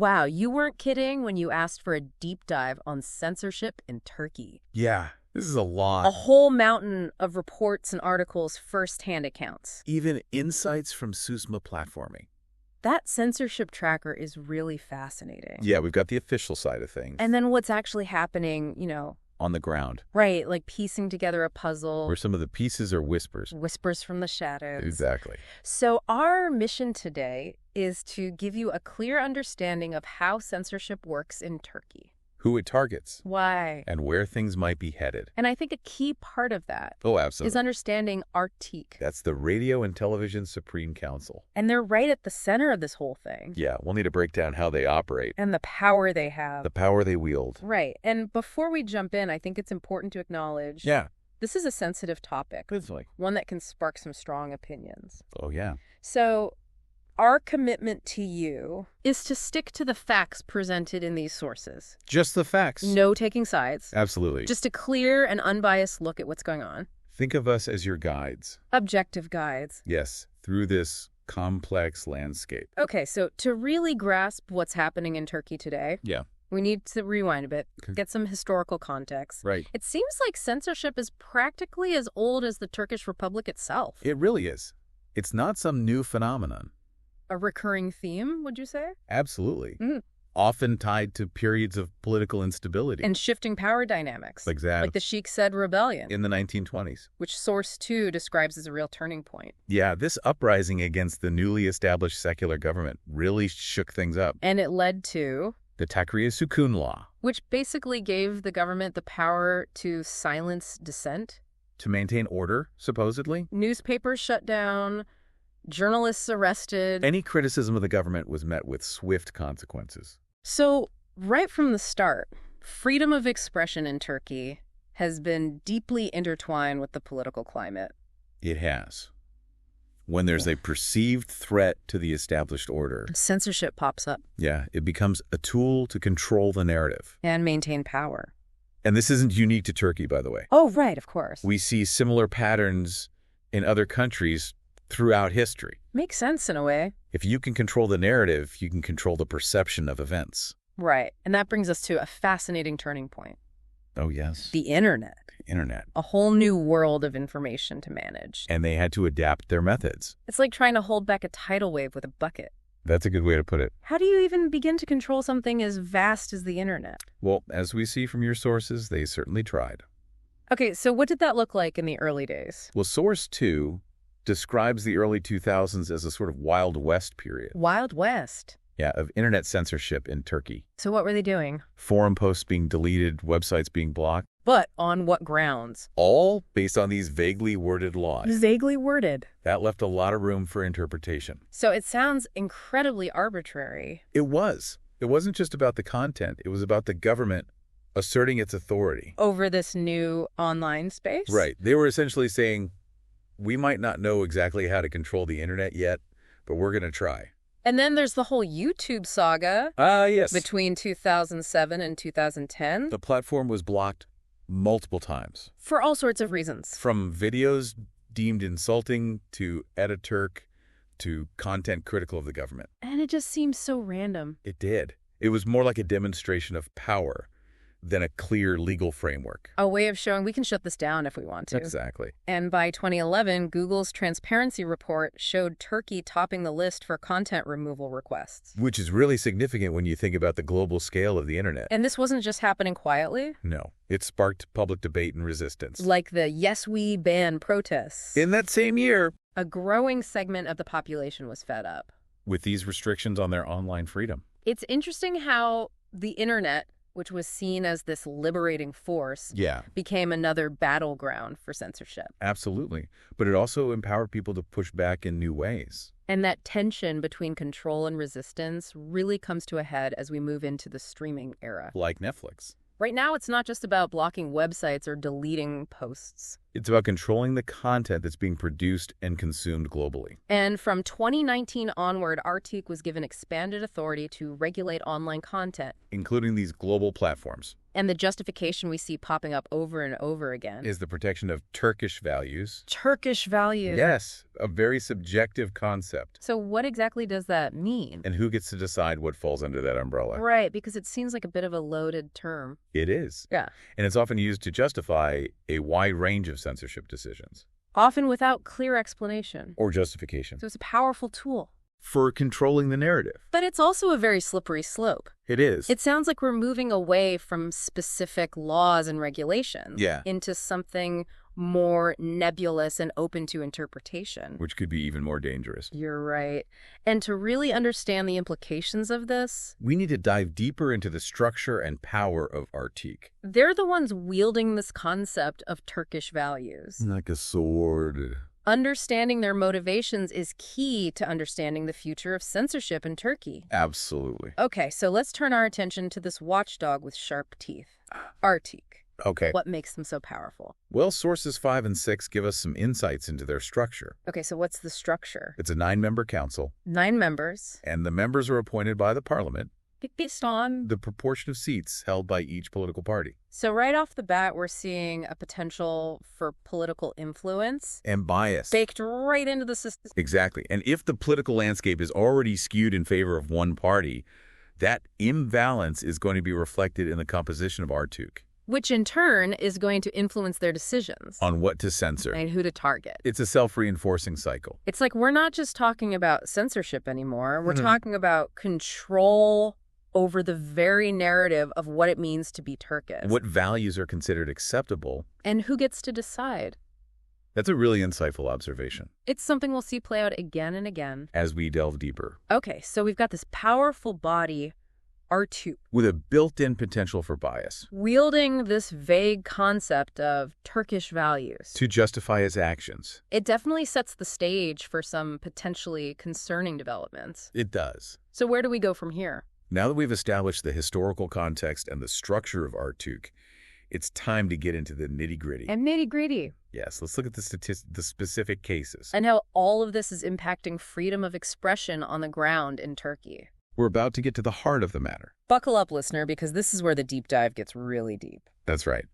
Wow, you weren't kidding when you asked for a deep dive on censorship in Turkey. Yeah, this is a lot. A whole mountain of reports and articles, first-hand accounts. Even insights from SUSMA platforming. That censorship tracker is really fascinating. Yeah, we've got the official side of things. And then what's actually happening, on the ground. Right, like piecing together a puzzle. Where some of the pieces are whispers. Whispers from the shadows. Exactly. So our mission today is to give you a clear understanding of how censorship works in Turkey. Who it targets. Why? And where things might be headed. And I think a key part of that absolutely. is understanding RTÜK. That's the Radio and Television Supreme Council. And they're right at the center of this whole thing. Yeah, we'll need to break down how they operate. And the power they have. The power they wield. Right. And before we jump in, I think it's important to acknowledge this is a sensitive topic. One that can spark some strong opinions. Oh, yeah. So our commitment to you is to stick to the facts presented in these sources. Just the facts. No taking sides. Absolutely. Just a clear and unbiased look at what's going on. Think of us as your guides. Objective guides. Yes, through this complex landscape. Okay, so to really grasp what's happening in Turkey today, we need to rewind a bit, get some historical context. Right. It seems like censorship is practically as old as the Turkish Republic itself. It really is. It's not some new phenomenon. A recurring theme, would you say? Absolutely. Often tied to periods of political instability. And shifting power dynamics. Exactly. Like the Sheikh Said rebellion. In the 1920s. Which Source 2 describes as a real turning point. Yeah, this uprising against the newly established secular government really shook things up. And it led to the Takriye Sukun Law. Which basically gave the government the power to silence dissent. To maintain order, supposedly. Newspapers shut down. Journalists arrested. Any criticism of the government was met with swift consequences. So, right from the start, freedom of expression in Turkey has been deeply intertwined with the political climate. It has. When there's a perceived threat to the established order, censorship pops up. Yeah, it becomes a tool to control the narrative. And maintain power. And this isn't unique to Turkey, by the way. Oh, right, of course. We see similar patterns in other countries throughout history. Makes sense in a way. If you can control the narrative, you can control the perception of events. Right. And that brings us to a fascinating turning point. Oh, yes. The internet. Internet. A whole new world of information to manage. And they had to adapt their methods. It's like trying to hold back a tidal wave with a bucket. That's a good way to put it. How do you even begin to control something as vast as the internet? Well, as we see from your sources, they certainly tried. Okay, so what did that look like in the early days? Well, Source 2 describes the early 2000s as a sort of Wild West period. Wild West? Yeah, of internet censorship in Turkey. So what were they doing? Forum posts being deleted, websites being blocked. But on what grounds? All based on these vaguely worded laws. Vaguely worded. That left a lot of room for interpretation. So it sounds incredibly arbitrary. It was. It wasn't just about the content. It was about the government asserting its authority. Over this new online space? Right. They were essentially saying, we might not know exactly how to control the internet yet, but we're going to try. And then there's the whole YouTube saga. Yes. Between 2007 and 2010. The platform was blocked multiple times. For all sorts of reasons. From videos deemed insulting to RTÜK to content critical of the government. And it just seems so random. It did. It was more like a demonstration of power than a clear legal framework. A way of showing we can shut this down if we want to. Exactly. And by 2011, Google's transparency report showed Turkey topping the list for content removal requests. Which is really significant when you think about the global scale of the internet. And this wasn't just happening quietly? No. It sparked public debate and resistance. Like the Yes We Ban protests. In that same year, a growing segment of the population was fed up with these restrictions on their online freedom. It's interesting how the internet, which was seen as this liberating force, became another battleground for censorship. Absolutely. But it also empowered people to push back in new ways. And that tension between control and resistance really comes to a head as we move into the streaming era. Like Netflix. Right now, it's not just about blocking websites or deleting posts. It's about controlling the content that's being produced and consumed globally. And from 2019 onward, RTÜK was given expanded authority to regulate online content, including these global platforms. And the justification we see popping up over and over again is the protection of Turkish values. Turkish values? Yes, a very subjective concept. So what exactly does that mean? And who gets to decide what falls under that umbrella? Right, because it seems like a bit of a loaded term. It is. Yeah. And it's often used to justify a wide range of censorship decisions. Often without clear explanation. Or justification. So it's a powerful tool. For controlling the narrative. But it's also a very slippery slope. It is. It sounds like we're moving away from specific laws and regulations into something more nebulous and open to interpretation. Which could be even more dangerous. You're right. And to really understand the implications of this, we need to dive deeper into the structure and power of RTÜK. They're the ones wielding this concept of Turkish values. Like a sword. Understanding their motivations is key to understanding the future of censorship in Turkey. Absolutely. Okay, so let's turn our attention to this watchdog with sharp teeth, RTÜK. Okay. What makes them so powerful? Well, sources 5 and 6 give us some insights into their structure. Okay, so what's the structure? It's a 9-member council. 9 members. And the members are appointed by the parliament. Based on the proportion of seats held by each political party. So right off the bat, we're seeing a potential for political influence. And bias. Baked right into the system. Exactly. And if the political landscape is already skewed in favor of one party, that imbalance is going to be reflected in the composition of RTÜK. Which in turn is going to influence their decisions. On what to censor. And who to target. It's a self-reinforcing cycle. It's like we're not just talking about censorship anymore. We're talking about control over the very narrative of what it means to be Turkish. What values are considered acceptable. And who gets to decide. That's a really insightful observation. It's something we'll see play out again and again. As we delve deeper. Okay, so we've got this powerful body, RTÜK. With a built-in potential for bias. Wielding this vague concept of Turkish values. To justify its actions. It definitely sets the stage for some potentially concerning developments. It does. So where do we go from here? Now that we've established the historical context and the structure of RTÜK, it's time to get into the nitty-gritty. And nitty-gritty. Yes, let's look at the specific cases. And how all of this is impacting freedom of expression on the ground in Turkey. We're about to get to the heart of the matter. Buckle up, listener, because this is where the deep dive gets really deep. That's right.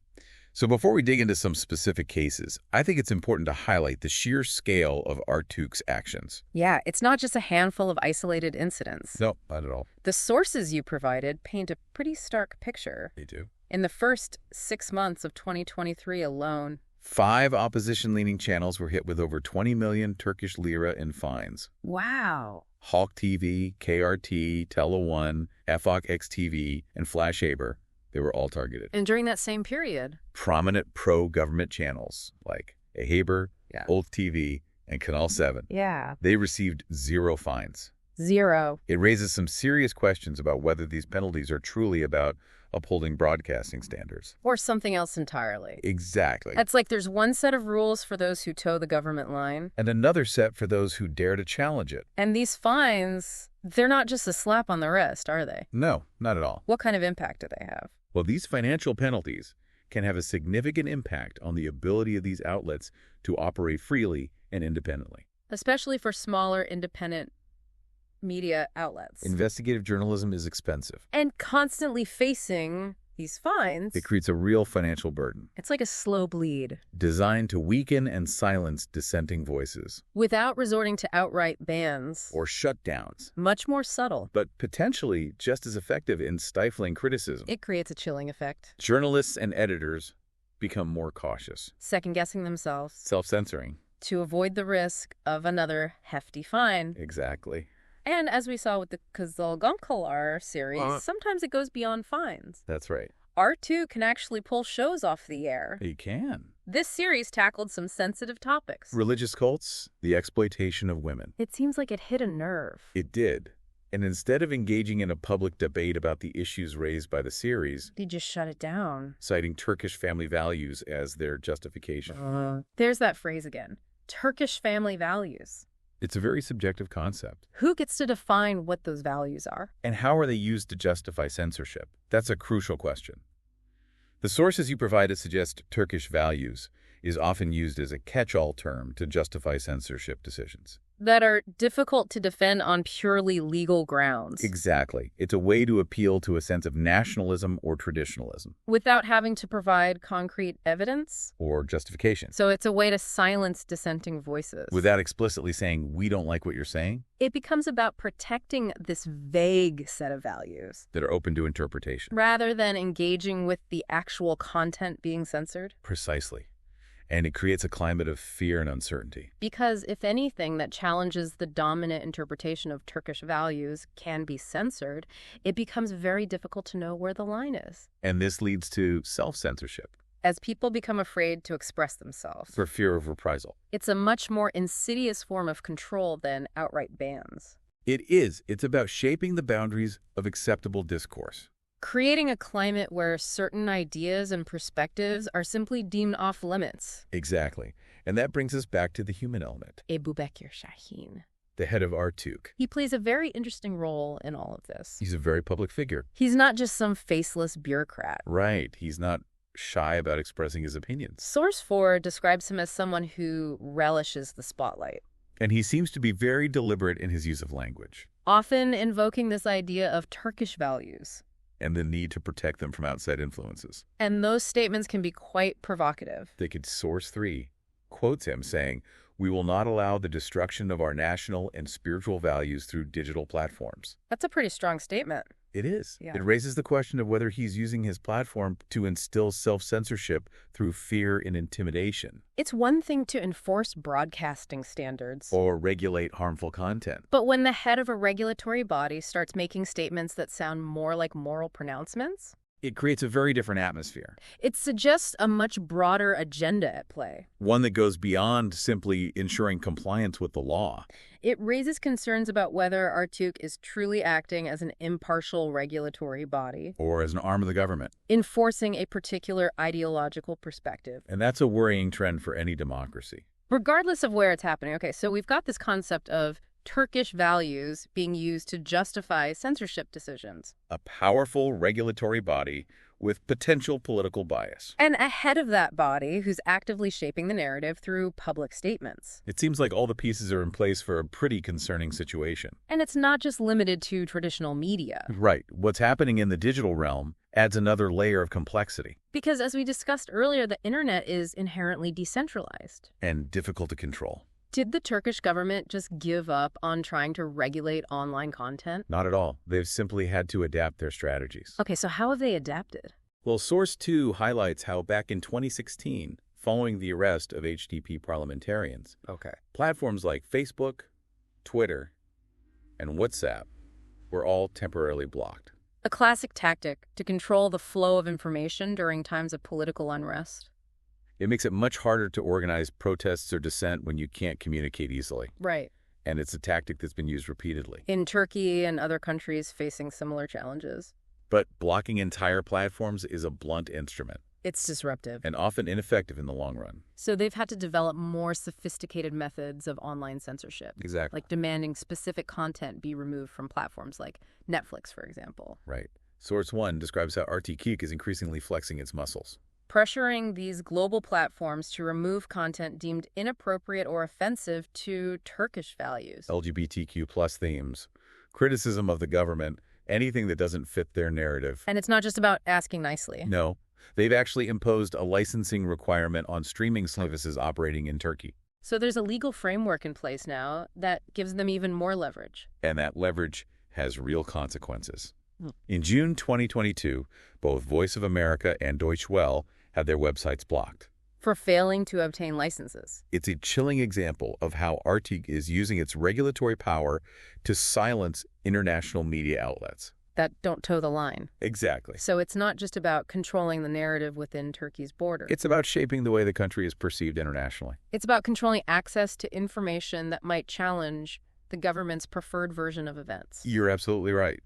So before we dig into some specific cases, I think it's important to highlight the sheer scale of RTÜK's actions. Yeah, it's not just a handful of isolated incidents. No, not at all. The sources you provided paint a pretty stark picture. They do. In the first 6 months of 2023 alone, 5 opposition-leaning channels were hit with over 20 million Turkish lira in fines. Wow. Halk TV, KRT, Tele1, FOK XTV, and Flash Aber. They were all targeted. And during that same period, prominent pro-government channels like Haber, Old TV, and Kanal 7. Yeah. They received 0 fines. 0. It raises some serious questions about whether these penalties are truly about upholding broadcasting standards. Or something else entirely. Exactly. It's like there's one set of rules for those who toe the government line. And another set for those who dare to challenge it. And these fines, they're not just a slap on the wrist, are they? No, not at all. What kind of impact do they have? Well, these financial penalties can have a significant impact on the ability of these outlets to operate freely and independently. Especially for smaller, independent media outlets. Investigative journalism is expensive. And constantly facing these fines. It creates a real financial burden. It's like a slow bleed. Designed to weaken and silence dissenting voices. Without resorting to outright bans. Or shutdowns. Much more subtle. But potentially just as effective in stifling criticism. It creates a chilling effect. Journalists and editors become more cautious. Second-guessing themselves. Self-censoring. To avoid the risk of another hefty fine. Exactly. And as we saw with the Kızılgümrükler series, sometimes it goes beyond fines. That's right. RTÜK can actually pull shows off the air. He can. This series tackled some sensitive topics. Religious cults, the exploitation of women. It seems like it hit a nerve. It did. And instead of engaging in a public debate about the issues raised by the series, they just shut it down. Citing Turkish family values as their justification. There's that phrase again. Turkish family values. It's a very subjective concept. Who gets to define what those values are? And how are they used to justify censorship? That's a crucial question. The sources you provided suggest Turkish values is often used as a catch-all term to justify censorship decisions. That are difficult to defend on purely legal grounds. Exactly. It's a way to appeal to a sense of nationalism or traditionalism. Without having to provide concrete evidence? Or justification. So it's a way to silence dissenting voices. Without explicitly saying, we don't like what you're saying? It becomes about protecting this vague set of values. That are open to interpretation. Rather than engaging with the actual content being censored? Precisely. And it creates a climate of fear and uncertainty. Because if anything that challenges the dominant interpretation of Turkish values can be censored, it becomes very difficult to know where the line is. And this leads to self-censorship. As people become afraid to express themselves. For fear of reprisal. It's a much more insidious form of control than outright bans. It is. It's about shaping the boundaries of acceptable discourse. Creating a climate where certain ideas and perspectives are simply deemed off limits. Exactly. And that brings us back to the human element. Ebubekir Şahin, the head of RTÜK. He plays a very interesting role in all of this. He's a very public figure. He's not just some faceless bureaucrat. Right. He's not shy about expressing his opinions. Source 4 describes him as someone who relishes the spotlight. And he seems to be very deliberate in his use of language. Often invoking this idea of Turkish values. And the need to protect them from outside influences. And those statements can be quite provocative. Source 3 quotes him saying, "We will not allow the destruction of our national and spiritual values through digital platforms." That's a pretty strong statement. It is. Yeah. It raises the question of whether he's using his platform to instill self-censorship through fear and intimidation. It's one thing to enforce broadcasting standards. Or regulate harmful content. But when the head of a regulatory body starts making statements that sound more like moral pronouncements? It creates a very different atmosphere. It suggests a much broader agenda at play. One that goes beyond simply ensuring compliance with the law. It raises concerns about whether RTÜK is truly acting as an impartial regulatory body. Or as an arm of the government. Enforcing a particular ideological perspective. And that's a worrying trend for any democracy. Regardless of where it's happening. Okay, so we've got this concept of Turkish values being used to justify censorship decisions. A powerful regulatory body with potential political bias. And a head of that body who's actively shaping the narrative through public statements. It seems like all the pieces are in place for a pretty concerning situation. And it's not just limited to traditional media. Right. What's happening in the digital realm adds another layer of complexity. Because as we discussed earlier, the internet is inherently decentralized. And difficult to control. Did the Turkish government just give up on trying to regulate online content? Not at all. They've simply had to adapt their strategies. Okay, so how have they adapted? Well, Source 2 highlights how back in 2016, following the arrest of HDP parliamentarians, platforms like Facebook, Twitter, and WhatsApp were all temporarily blocked. A classic tactic to control the flow of information during times of political unrest. It makes it much harder to organize protests or dissent when you can't communicate easily. Right. And it's a tactic that's been used repeatedly. In Turkey and other countries facing similar challenges. But blocking entire platforms is a blunt instrument. It's disruptive. And often ineffective in the long run. So they've had to develop more sophisticated methods of online censorship. Exactly. Like demanding specific content be removed from platforms like Netflix, for example. Right. Source 1 describes how RTÜK is increasingly flexing its muscles. Pressuring these global platforms to remove content deemed inappropriate or offensive to Turkish values. LGBTQ+ themes, criticism of the government, anything that doesn't fit their narrative. And it's not just about asking nicely. No. They've actually imposed a licensing requirement on streaming services operating in Turkey. So there's a legal framework in place now that gives them even more leverage. And that leverage has real consequences. In June 2022, both Voice of America and Deutsche Welle had their websites blocked. For failing to obtain licenses. It's a chilling example of how RTÜK is using its regulatory power to silence international media outlets. That don't toe the line. Exactly. So it's not just about controlling the narrative within Turkey's border. It's about shaping the way the country is perceived internationally. It's about controlling access to information that might challenge the government's preferred version of events. You're absolutely right.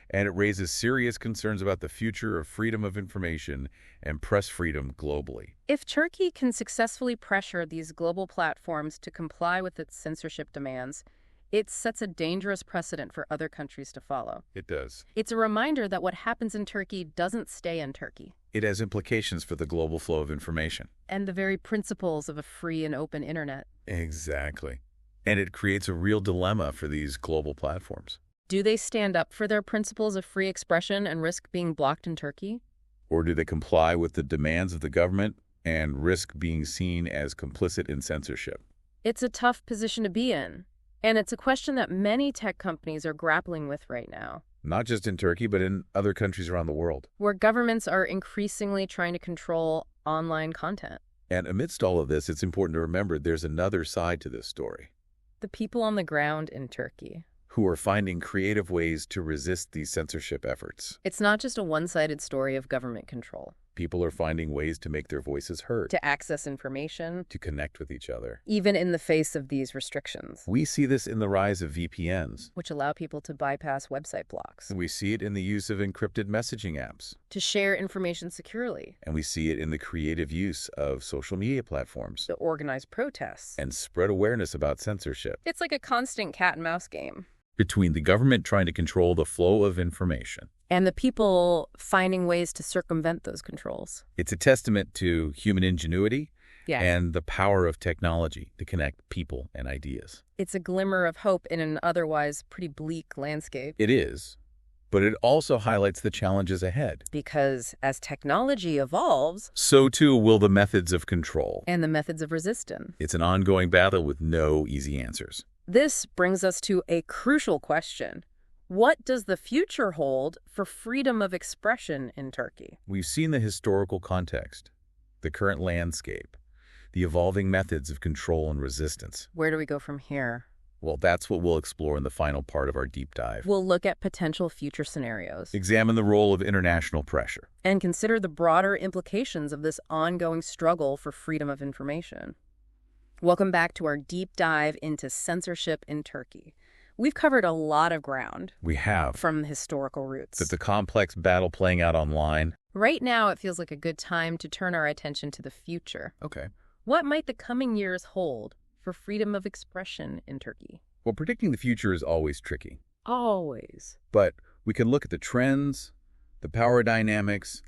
And it raises serious concerns about the future of freedom of information and press freedom globally. If Turkey can successfully pressure these global platforms to comply with its censorship demands, it sets a dangerous precedent for other countries to follow. It does. It's a reminder that what happens in Turkey doesn't stay in Turkey. It has implications for the global flow of information. And the very principles of a free and open internet. Exactly. And it creates a real dilemma for these global platforms. Do they stand up for their principles of free expression and risk being blocked in Turkey? Or do they comply with the demands of the government and risk being seen as complicit in censorship? It's a tough position to be in. And it's a question that many tech companies are grappling with right now. Not just in Turkey, but in other countries around the world. Where governments are increasingly trying to control online content. And amidst all of this, it's important to remember there's another side to this story. The people on the ground in Turkey. Who are finding creative ways to resist these censorship efforts. It's not just a one-sided story of government control. People are finding ways to make their voices heard. To access information. To connect with each other. Even in the face of these restrictions. We see this in the rise of VPNs. Which allow people to bypass website blocks. We see it in the use of encrypted messaging apps. To share information securely. And we see it in the creative use of social media platforms. To organize protests. And spread awareness about censorship. It's like a constant cat-and-mouse game. Between the government trying to control the flow of information. And the people finding ways to circumvent those controls. It's a testament to human ingenuity. Yes. And the power of technology to connect people and ideas. It's a glimmer of hope in an otherwise pretty bleak landscape. It is. But it also highlights the challenges ahead. Because as technology evolves, so too will the methods of control. And the methods of resistance. It's an ongoing battle with no easy answers. This brings us to a crucial question. What does the future hold for freedom of expression in Turkey? We've seen the historical context, the current landscape, the evolving methods of control and resistance. Where do we go from here? Well, that's what we'll explore in the final part of our deep dive. We'll look at potential future scenarios. Examine the role of international pressure. And consider the broader implications of this ongoing struggle for freedom of information. Welcome back to our deep dive into censorship in Turkey. We've covered a lot of ground. We have. From historical roots. That the complex battle playing out online. Right now, it feels like a good time to turn our attention to the future. Okay. What might the coming years hold for freedom of expression in Turkey? Well, predicting the future is always tricky. Always. But we can look at the trends, the power dynamics,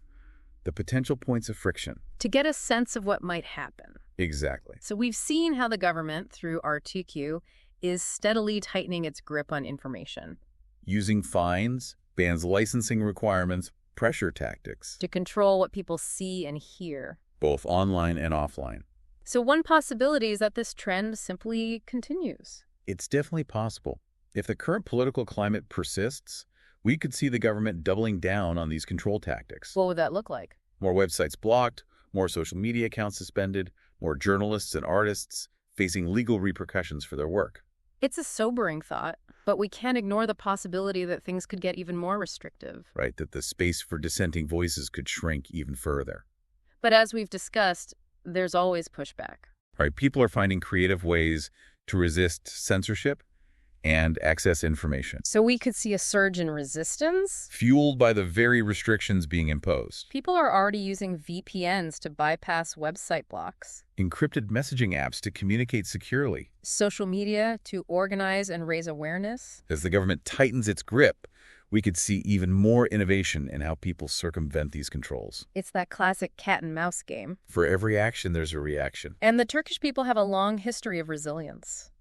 the potential points of friction. To get a sense of what might happen. Exactly. So we've seen how the government, through RTÜK, is steadily tightening its grip on information. Using fines, bans licensing requirements, pressure tactics. To control what people see and hear. Both online and offline. So one possibility is that this trend simply continues. It's definitely possible. If the current political climate persists, we could see the government doubling down on these control tactics. What would that look like? More websites blocked, more social media accounts suspended, more journalists and artists facing legal repercussions for their work. It's a sobering thought, but we can't ignore the possibility that things could get even more restrictive. Right, that the space for dissenting voices could shrink even further. But as we've discussed, there's always pushback. Right, people are finding creative ways to resist censorship and access information. So we could see a surge in resistance? Fueled by the very restrictions being imposed. People are already using VPNs to bypass website blocks. Encrypted messaging apps to communicate securely. Social media to organize and raise awareness. As the government tightens its grip, we could see even more innovation in how people circumvent these controls. It's that classic cat-and-mouse game. For every action, there's a reaction. And the Turkish people have a long history of resilience.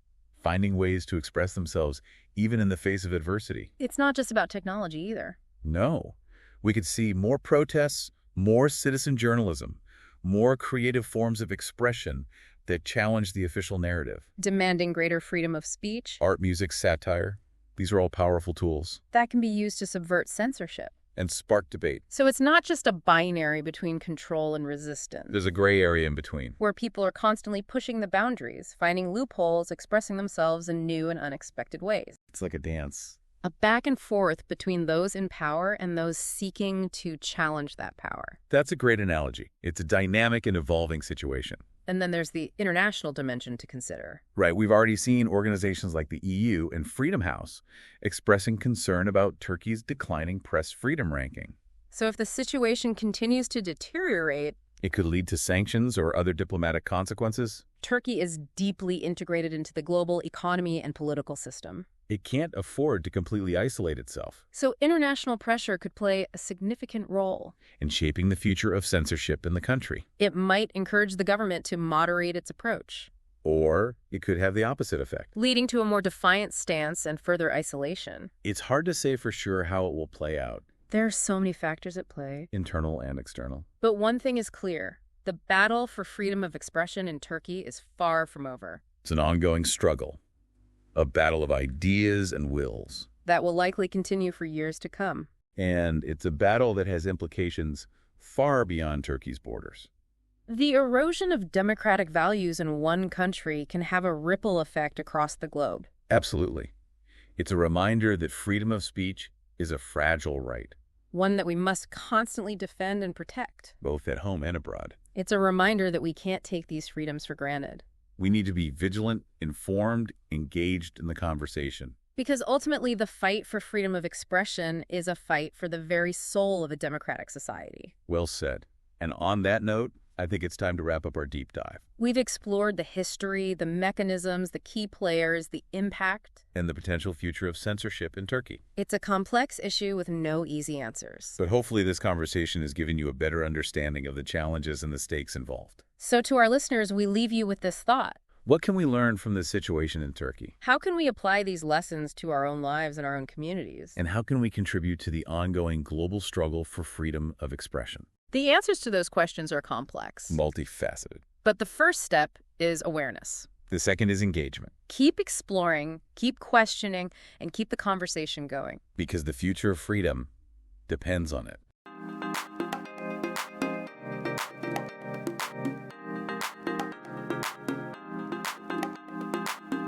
Finding ways to express themselves even in the face of adversity. It's not just about technology either. No. We could see more protests, more citizen journalism, more creative forms of expression that challenge the official narrative. Demanding greater freedom of speech. Art, music, satire. These are all powerful tools. That can be used to subvert censorship. And spark debate. So it's not just a binary between control and resistance. There's a gray area in between. Where people are constantly pushing the boundaries, finding loopholes, expressing themselves in new and unexpected ways. It's like a dance. A back and forth between those in power and those seeking to challenge that power. That's a great analogy. It's a dynamic and evolving situation. And then there's the international dimension to consider. Right. We've already seen organizations like the EU and Freedom House expressing concern about Turkey's declining press freedom ranking. So if the situation continues to deteriorate, it could lead to sanctions or other diplomatic consequences. Turkey is deeply integrated into the global economy and political system. It can't afford to completely isolate itself. So international pressure could play a significant role In shaping the future of censorship in the country. It might encourage the government to moderate its approach, Or it could have the opposite effect. leading to a more defiant stance and further isolation. It's hard to say for sure how it will play out, There are so many factors at play. internal and external. But one thing is clear. The battle for freedom of expression in Turkey is far from over. It's an ongoing struggle, a battle of ideas and wills. That will likely continue for years to come. And it's a battle that has implications far beyond Turkey's borders. The erosion of democratic values in one country can have a ripple effect across the globe. Absolutely. It's a reminder that freedom of speech is a fragile right, One that we must constantly defend and protect. both at home and abroad. It's a reminder that we can't take these freedoms for granted. We need to be vigilant, informed, engaged in the conversation. Because ultimately, the fight for freedom of expression is a fight for the very soul of a democratic society. Well said. And on that note, I think it's time to wrap up our deep dive. We've explored the history, the mechanisms, the key players, the impact. And the potential future of censorship in Turkey. It's a complex issue with no easy answers. But hopefully this conversation has given you a better understanding of the challenges and the stakes involved. So to our listeners, we leave you with this thought. What can we learn from this situation in Turkey? How can we apply these lessons to our own lives and our own communities? And how can we contribute to the ongoing global struggle for freedom of expression? The answers to those questions are complex. Multifaceted. But the first step is awareness. The second is engagement. Keep exploring, keep questioning, and keep the conversation going. Because the future of freedom depends on it.